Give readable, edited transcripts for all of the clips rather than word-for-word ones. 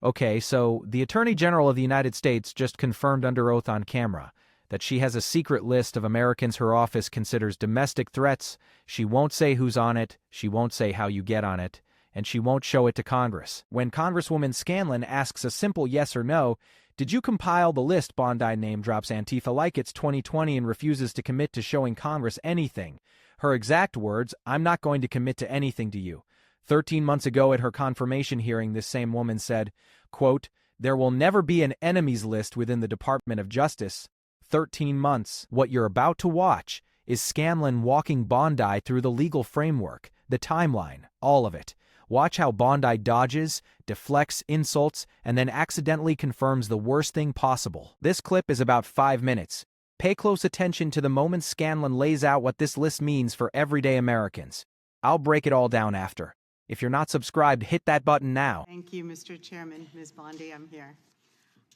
Okay, so the Attorney General of the United States just confirmed under oath on camera that she has a secret list of Americans her office considers domestic threats. She won't say who's on it, she won't say how you get on it, and she won't show it to Congress. When Congresswoman Scanlon asks a simple yes or no, "Did you compile the list?" Bondi name drops Antifa like it's 2020 and refuses to commit to showing Congress anything. Her exact words, "I'm not going to commit to anything to you." 13 months ago at her confirmation hearing, this same woman said, quote, "There will never be an enemies list within the Department of Justice." 13 months. What you're about to watch is Scanlon walking Bondi through the legal framework, the timeline, all of it. Watch how Bondi dodges, deflects insults, and then accidentally confirms the worst thing possible. This clip is about 5 minutes. Pay close attention to the moment Scanlon lays out what this list means for everyday Americans. I'll break it all down after. If you're not subscribed, hit that button now. Thank you, Mr. Chairman. Ms. Bondi, I'm here.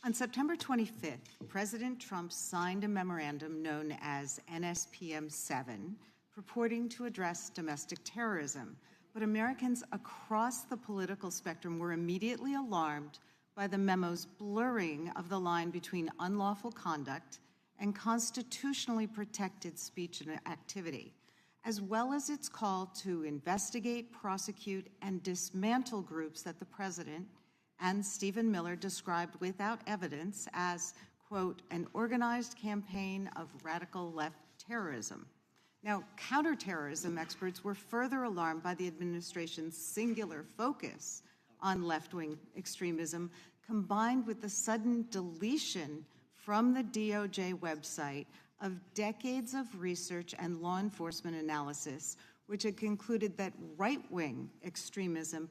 On September 25th, President Trump signed a memorandum known as NSPM 7, purporting to address domestic terrorism. But Americans across the political spectrum were immediately alarmed by the memo's blurring of the line between unlawful conduct and constitutionally protected speech and activity, as well as its call to investigate, prosecute, and dismantle groups that the president and Stephen Miller described without evidence as, quote, an organized campaign of radical left terrorism. Now, counterterrorism experts were further alarmed by the administration's singular focus on left-wing extremism, combined with the sudden deletion from the DOJ website of decades of research and law enforcement analysis, which had concluded that right-wing extremism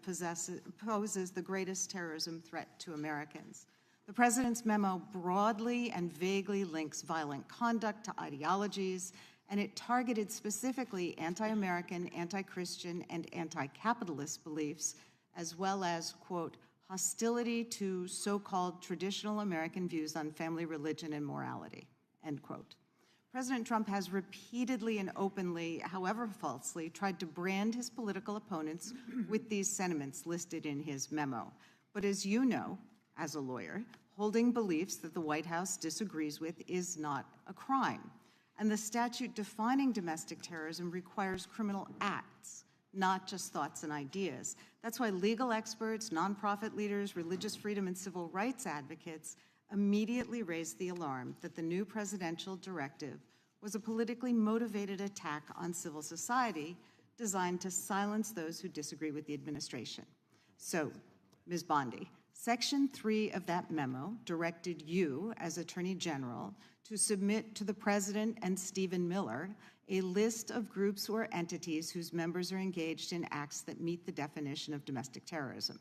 poses the greatest terrorism threat to Americans. The president's memo broadly and vaguely links violent conduct to ideologies, and it targeted specifically anti-American, anti-Christian, and anti-capitalist beliefs, as well as, quote, hostility to so-called traditional American views on family, religion, and morality, end quote. President Trump has repeatedly and openly, however falsely, tried to brand his political opponents with these sentiments listed in his memo. But as you know, as a lawyer, holding beliefs that the White House disagrees with is not a crime. And the statute defining domestic terrorism requires criminal acts, not just thoughts and ideas. That's why legal experts, nonprofit leaders, religious freedom, and civil rights advocates immediately raised the alarm that the new presidential directive was a politically motivated attack on civil society designed to silence those who disagree with the administration. So, Ms. Bondi, Section 3 of that memo directed you, as Attorney General, to submit to the President and Stephen Miller a list of groups or entities whose members are engaged in acts that meet the definition of domestic terrorism.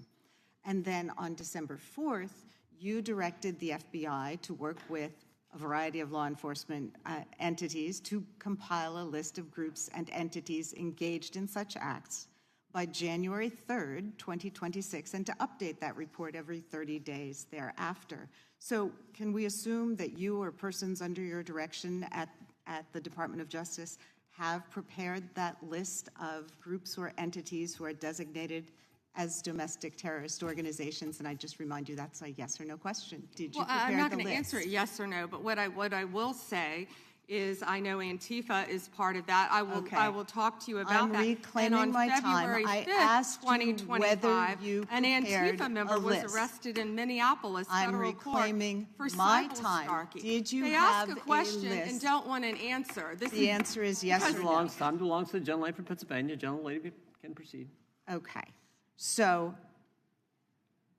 And then on December 4th, you directed the FBI to work with a variety of law enforcement entities to compile a list of groups and entities engaged in such acts by January 3rd, 2026, and to update that report every 30 days thereafter. So can we assume that you or persons under your direction at the Department of Justice have prepared that list of groups or entities who are designated as domestic terrorist organizations? And I just remind you that's a yes or no question. Did you prepare the list? I'm not going to answer it yes or no, but what I will say is I know Antifa is part of that. I will talk to you about that. I'm reclaiming my time. I asked you whether you an prepared Antifa member a list. was arrested in Minneapolis I'm federal reclaiming court for my cyber time. stalking. Did you they have ask a question list? and don't want an answer. The answer is yes or no. Time belongs to the gentlelady from Pennsylvania. Gentlelady can proceed. Okay. So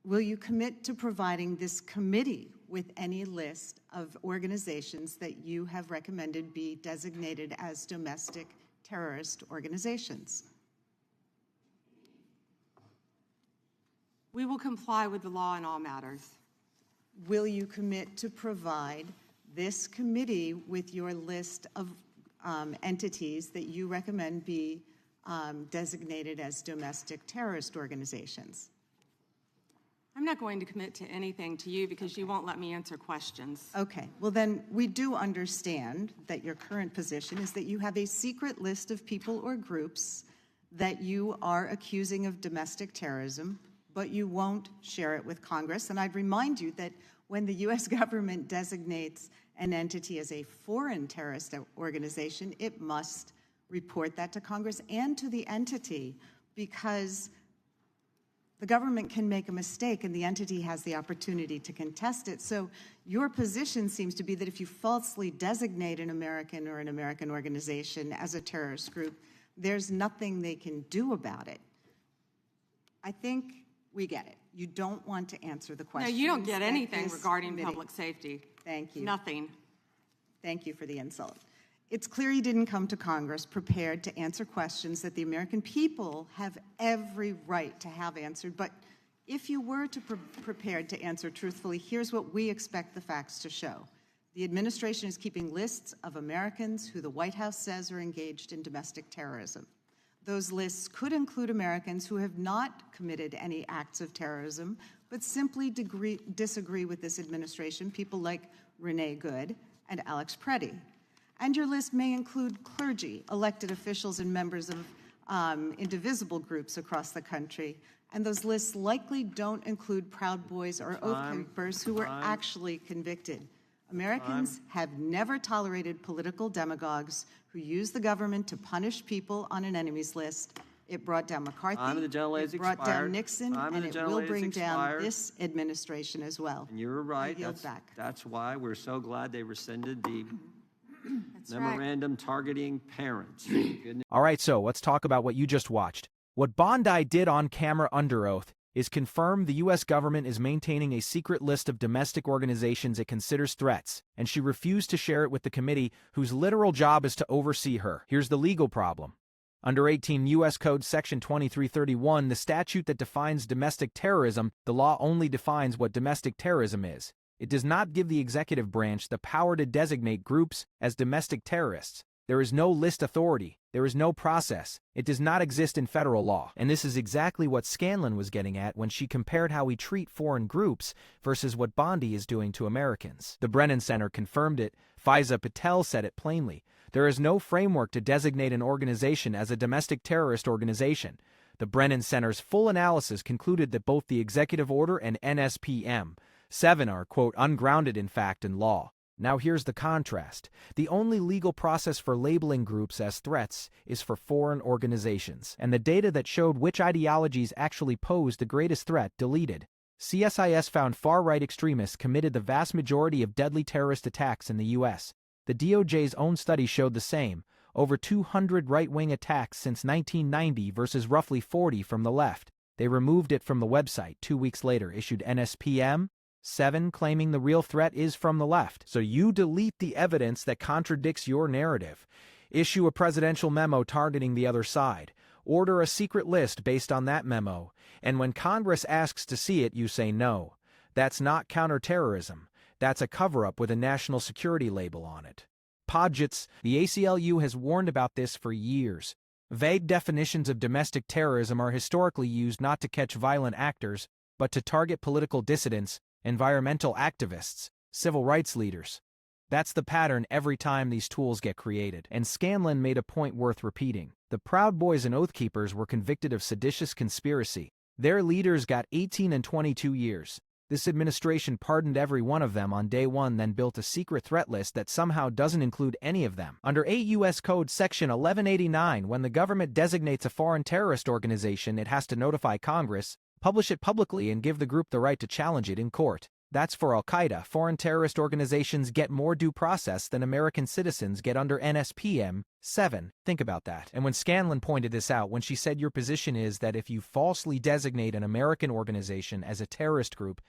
will you commit to providing this committee with any list of organizations that you have recommended be designated as domestic terrorist organizations? We will comply with the law in all matters. Will you commit to provide this committee with your list of entities that you recommend be designated as domestic terrorist organizations? I'm not going to commit to anything to you because you won't let me answer questions. Okay. Well, then we do understand that your current position is that you have a secret list of people or groups that you are accusing of domestic terrorism, but you won't share it with Congress. And I'd remind you that when the U.S. government designates an entity as a foreign terrorist organization, it must report that to Congress and to the entity, because the government can make a mistake and the entity has the opportunity to contest it. So your position seems to be that if you falsely designate an American or an American organization as a terrorist group, there's nothing they can do about it. I think we get it. You don't want to answer the question. No, you don't get anything regarding public safety. Thank you. Nothing. Thank you for the insult. It's clear you didn't come to Congress prepared to answer questions that the American people have every right to have answered. But if you were prepared to answer truthfully, here's what we expect the facts to show. The administration is keeping lists of Americans who the White House says are engaged in domestic terrorism. Those lists could include Americans who have not committed any acts of terrorism, but simply disagree with this administration, people like Renee Good and Alex Preddy. And your list may include clergy, elected officials, and members of indivisible groups across the country. And those lists likely don't include Proud Boys or Oath Keepers who were actually convicted. Americans have never tolerated political demagogues who use the government to punish people on an enemies list. It brought down McCarthy, it brought down Nixon, and it will bring down this administration as well. And you're right. Back. That's why we're so glad they rescinded the That's memorandum targeting parents. All right, so let's talk about what you just watched. What Bondi did on camera under oath is confirm the U.S. government is maintaining a secret list of domestic organizations it considers threats, and she refused to share it with the committee whose literal job is to oversee her. Here's the legal problem. Under 18 U.S. Code Section 2331, the statute that defines domestic terrorism, the law only defines what domestic terrorism is. It does not give the executive branch the power to designate groups as domestic terrorists. There is no list authority. There is no process. It does not exist in federal law. And this is exactly what Scanlon was getting at when she compared how we treat foreign groups versus what Bondi is doing to Americans. The Brennan Center confirmed it. Faiza Patel said it plainly. There is no framework to designate an organization as a domestic terrorist organization. The Brennan Center's full analysis concluded that both the executive order and NSPM 7 are, quote, ungrounded in fact and law. Now here's the contrast. The only legal process for labeling groups as threats is for foreign organizations, and the data that showed which ideologies actually posed the greatest threat deleted. CSIS found far-right extremists committed the vast majority of deadly terrorist attacks in the U.S. The DOJ's own study showed the same, over 200 right-wing attacks since 1990 versus roughly 40 from the left. They removed it from the website 2 weeks later, issued NSPM 7 claiming the real threat is from the left. So you delete the evidence that contradicts your narrative. Issue a presidential memo targeting the other side. Order a secret list based on that memo. And when Congress asks to see it, you say no. That's not counterterrorism. That's a cover-up with a national security label on it. Podgets, the ACLU has warned about this for years. Vague definitions of domestic terrorism are historically used not to catch violent actors, but to target political dissidents, environmental activists, civil rights leaders. That's the pattern every time these tools get created. And Scanlon made a point worth repeating. The Proud Boys and Oath Keepers were convicted of seditious conspiracy. Their leaders got 18 and 22 years. This administration pardoned every one of them on day one, then built a secret threat list that somehow doesn't include any of them. Under 8 U.S. Code Section 1189, when the government designates a foreign terrorist organization, it has to notify Congress, publish it publicly, and give the group the right to challenge it in court. That's for Al-Qaeda. Foreign terrorist organizations get more due process than American citizens get under NSPM 7. Think about that. And when Scanlon pointed this out, when she said your position is that if you falsely designate an American organization as a terrorist group,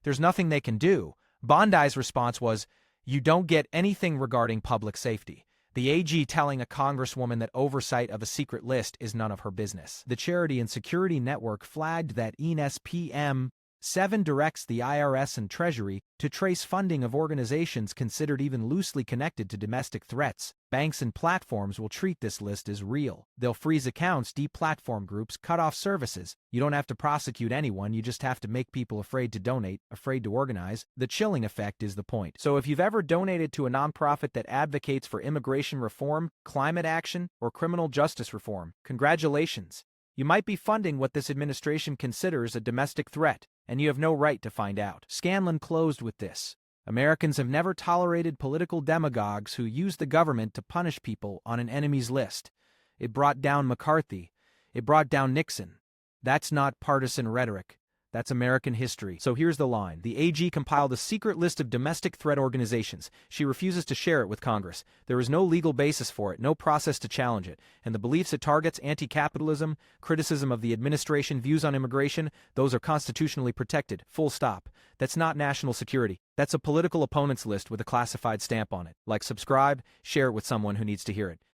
there's nothing they can do, Bondi's response was, you don't get anything regarding public safety. The AG telling a congresswoman that oversight of a secret list is none of her business. The Charity and Security Network flagged that NSPM 7 directs the IRS and Treasury to trace funding of organizations considered even loosely connected to domestic threats. Banks and platforms will treat this list as real. They'll freeze accounts, deplatform groups, cut off services. You don't have to prosecute anyone, you just have to make people afraid to donate, afraid to organize. The chilling effect is the point. So if you've ever donated to a nonprofit that advocates for immigration reform, climate action, or criminal justice reform, congratulations. You might be funding what this administration considers a domestic threat, and you have no right to find out. Scanlon closed with this. Americans have never tolerated political demagogues who use the government to punish people on an enemy's list. It brought down McCarthy. It brought down Nixon. That's not partisan rhetoric. That's American history. So here's the line. The AG compiled a secret list of domestic threat organizations. She refuses to share it with Congress. There is no legal basis for it, no process to challenge it. And the beliefs it targets, anti-capitalism, criticism of the administration, views on immigration, those are constitutionally protected. Full stop. That's not national security. That's a political opponent's list with a classified stamp on it. Like, subscribe, share it with someone who needs to hear it.